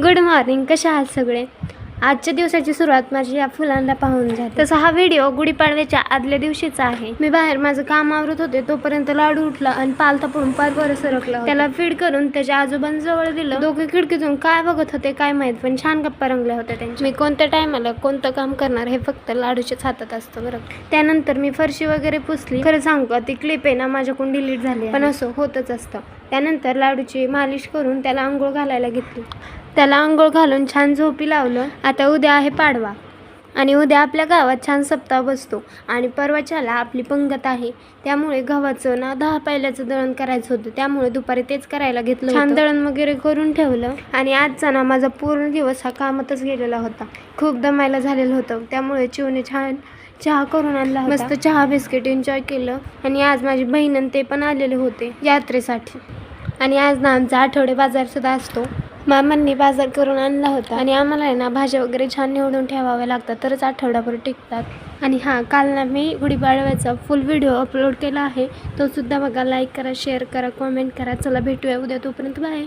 Good morning, कशा आहात सगळे? आजच्या दिवसाची सुरुवात माझी या फुलांना पाहून झाली. तसा हा व्हिडिओ गुढीपाडव्याच्या आदल्या दिवशीचा आहे. मी बाहेर माझं काम आवरत होते तोपर्यंत लाडू उठला आणि पालथा पडून पार वर सरकला. त्याला फीड करून त्याच्या आजोबांजवळ दिलं. दोघे खिडकीतून काय बघत होते काय माहित, पण छान गप्पा रंगल्या होत्या त्यांच्या. मी कोणत्या टायमाला कोणतं काम करणार हे फक्त लाडूच्याच हातात असतं बरं. त्यानंतर मी फरशी वगैरे पुसली. खरं सांगू ती क्लिप आहे ना माझ्याकडून डिलीट झाली, पण असं होतच असतं. त्यानंतर लाडूची मालिश करून त्याला आंघोळ घालायला घेतली. त्याला आंघोळ घालून छान झोपी लावलं. आता उद्या आहे पाडवा आणि उद्या आपल्या गावात छान सप्ताह बसतो आणि परवाच्याला आपली पंगत आहे. त्यामुळे गव्हाचं ना 10 पायल्याचं दळण करायचं होतं. त्यामुळे दुपारी तेच करायला घेतलं. छान दळण वगैरे करून ठेवलं आणि आजचा ना माझा पूर्ण दिवस हा कामातच गेलेला होता. खूप दमायला झालेलं होतं. त्यामुळे चिवने छान चहा करून आणला होता. मस्त चहा बिस्किट एन्जॉय केलं. आणि आज माझी बहीण आणि ते पण आलेले होते यात्रेसाठी. आणि आज ना आमचा आठवडे बाजार सुद्धा असतो. मामांनी बाजार करून आणला होता आणि आम्हाला आहे ना भाज्या वगैरे छान निवडून ठेवाव्या लागतात, तरच आठवड्याभर टिकतात. आणि हां, काल ना मी गुढीपाडव्याचा फुल व्हिडिओ अपलोड केला आहे, तो सुद्धा बघा. लाईक करा, शेअर करा, कमेंट करा. चला भेटूया उद्या, तोपर्यंत बाय.